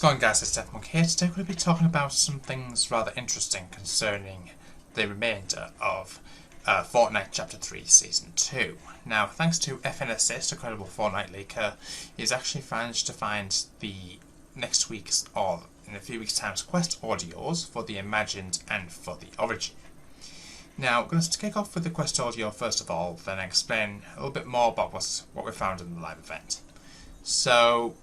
going, guys? It's Deathmonk here. Today we're going to be talking about some things rather interesting concerning the remainder of Fortnite Chapter 3 Season 2. Now, thanks to FNSS, a credible Fortnite leaker, he's actually managed to find the next week's, or in a few weeks' time's, quest audios for the Imagined and for the Origin. Now, we're going to kick off with the quest audio first of all, then explain a little bit more about what we found in the live event. So,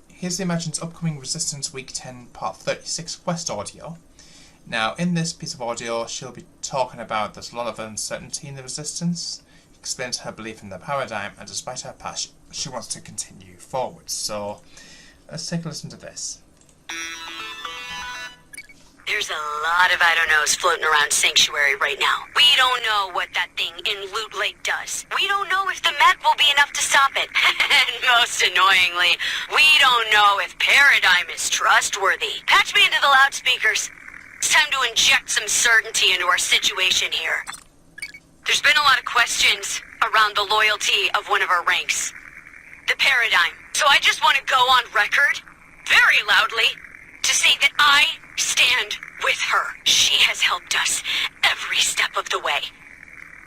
here's the Imagine's upcoming Resistance Week 10 Part 36 quest audio. Now, in this piece of audio, she'll be talking about there's a lot of uncertainty in the Resistance, explains her belief in the paradigm, and despite her past, she wants to continue forward. So, let's take a listen to this. There's a lot of I-don't-knows floating around Sanctuary right now. We don't know what that thing in Loot Lake does. We don't know if the mech will be enough to stop it. And most annoyingly, we don't know if Paradigm is trustworthy. Patch me into the loudspeakers. It's time to inject some certainty into our situation here. There's been a lot of questions around the loyalty of one of our ranks. The Paradigm. So I just want to go on record, very loudly, to say that I stand with her. She has helped us every step of the way.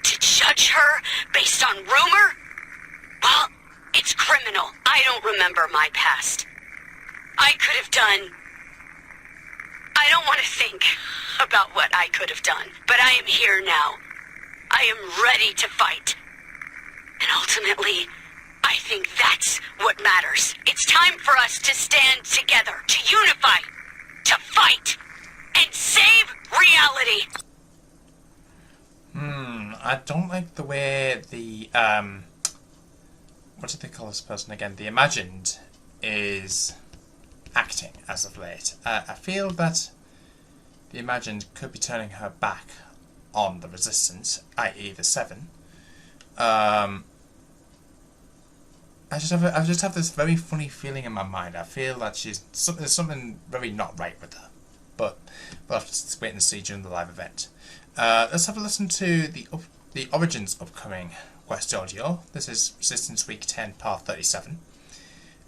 To judge her based on rumor? Well, it's criminal. I don't remember my past. I could have done... I don't want to think about what I could have done, but I am here now. I am ready to fight. And ultimately, I think that's what matters. It's time for us to stand together, to unify, to fight, and save reality. I don't like the way the, what do they call this person again? The Imagined is acting as of late. I feel that the Imagined could be turning her back on the Resistance, i.e. the Seven. I just have this very funny feeling in my mind. I feel that there's something very not right with her. But we'll have to wait and see during the live event. Let's have a listen to the Origin's upcoming quest audio. This is Resistance Week 10 Part 37.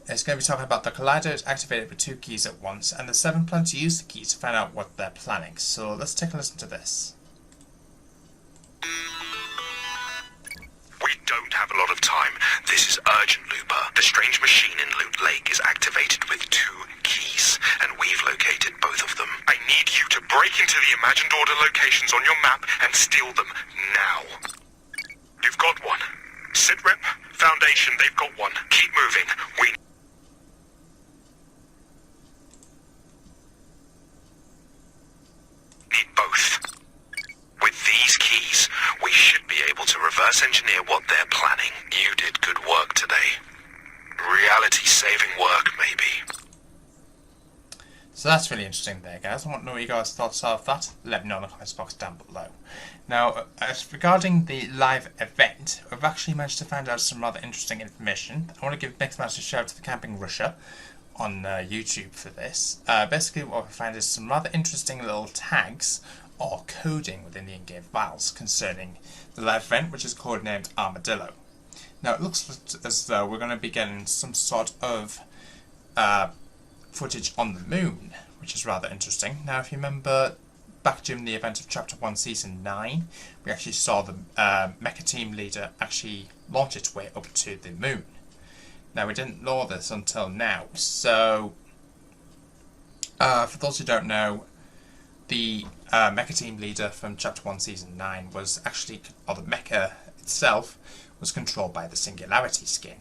It's going to be talking about the Collider is activated with 2 keys at once, and the 7 plan to use the keys to find out what they're planning. So let's take a listen to this. We don't have a lot of time. This is urgent, Looper. The strange machine in Loot Lake is activated with 2 keys, and we've located both of them. I need you to break into the Imagined Order locations on your map and steal them now. You've got one. Sitrep, Foundation, they've got one. Keep moving. We need both. With these keys, we should be able to reverse engineer what they're planning. You did good work today. Reality-saving work, maybe. So that's really interesting there, guys. I want to know what you guys' thoughts are of that. Let me know in the comments box down below. Now, as regarding the live event, we've actually managed to find out some rather interesting information. I want to give a big massive shout out to the Camping Rusher on YouTube for this. Basically, what we find is some rather interesting little tags or coding within the in-game files concerning the live event, which is codenamed Armadillo. Now, it looks as though we're going to be getting some sort of footage on the moon, which is rather interesting. Now, if you remember, back during the event of Chapter 1 Season 9, we actually saw the Mecha Team leader actually launch its way up to the moon. Now, we didn't know this until now, so for those who don't know, the Mecha Team leader from Chapter 1 Season 9 was actually, or the Mecha itself, was controlled by the Singularity skin.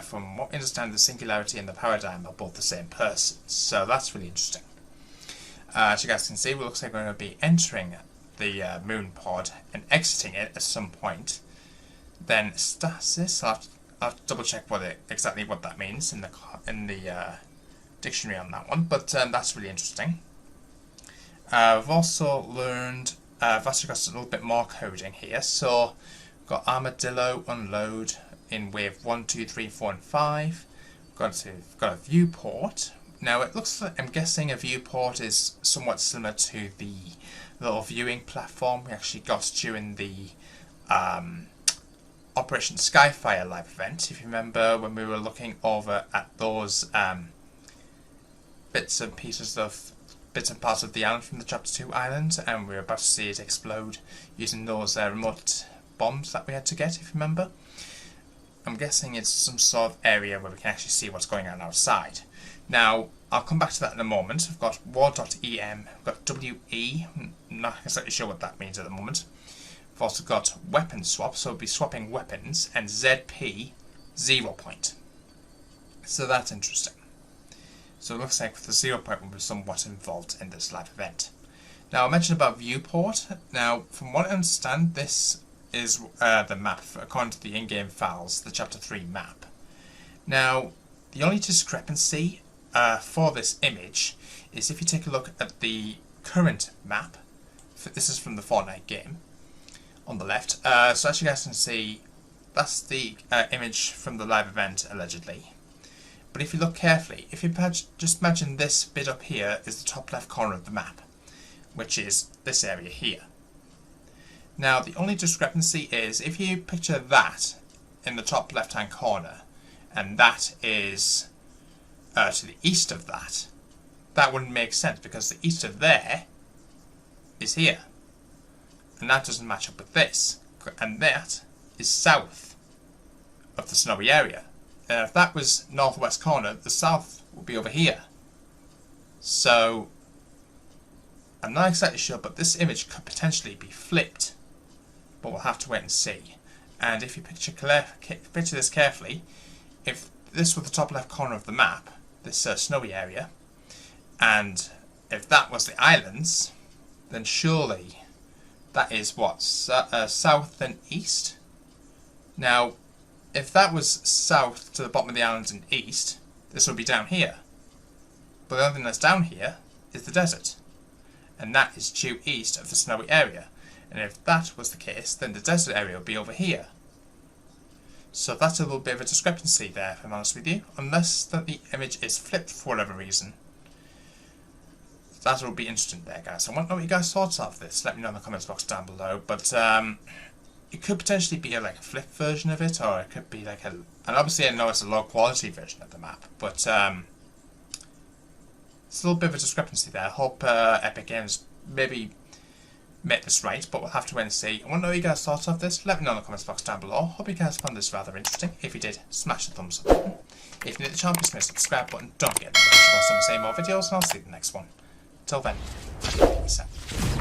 From what we understand, the Singularity and the Paradigm are both the same person, so that's really interesting. As you guys can see, it looks like we're going to be entering the moon pod and exiting it at some point. Then stasis, I'll have to double check exactly what that means in the dictionary on that one, but that's really interesting. We've also learned, I've actually got a little bit more coding here. So we've got Armadillo unload in wave 1, 2, 3, 4, and 5. We've got a viewport. Now it looks like, I'm guessing a viewport is somewhat similar to the little viewing platform we actually got during the Operation Skyfire live event. If you remember when we were looking over at those bits and parts of the island from the Chapter 2 island, and we're about to see it explode using those remote bombs that we had to get, if you remember. I'm guessing it's some sort of area where we can actually see what's going on outside. Now, I'll come back to that in a moment. I've got war.em, I've got WE, not exactly sure what that means at the moment. I've also got weapon swap, so we'll be swapping weapons, and ZP 0 point. So that's interesting. So it looks like the 0 point will be somewhat involved in this live event. Now I mentioned about viewport. Now from what I understand, this is the map according to the in-game files, the Chapter 3 map. Now the only discrepancy for this image is if you take a look at the current map. This is from the Fortnite game on the left. So as you guys can see, that's the image from the live event allegedly. But if you look carefully, if you just imagine this bit up here is the top left corner of the map, which is this area here. Now the only discrepancy is if you picture that in the top left hand corner, and that is to the east of that, that wouldn't make sense because the east of there is here. And that doesn't match up with this. And that is south of the snowy area. And if that was northwest corner, the south would be over here. So I'm not exactly sure, but this image could potentially be flipped. But we'll have to wait and see. And if you picture this carefully, if this was the top left corner of the map, this snowy area, and if that was the islands, then surely that is what, south and east? Now, if that was south to the bottom of the island and east, this would be down here. But the only thing that's down here is the desert. And that is due east of the snowy area. And if that was the case, then the desert area would be over here. So that's a little bit of a discrepancy there, if I'm honest with you. Unless that the image is flipped for whatever reason. That will be interesting there, guys. I want to know what you guys thought of this. Let me know in the comments box down below. But it could potentially be like a flip version of it, or it could be like and obviously I know it's a low quality version of the map, but it's a little bit of a discrepancy there. I hope Epic Games maybe make this right, but we'll have to wait and see. I want to know what you guys thought of this. Let me know in the comments box down below. Hope you guys found this rather interesting. If you did, smash the thumbs up button. If you're new to the channel, please smash the subscribe button. Don't forget to watch some more videos, and I'll see you in the next one. Till then, peace out.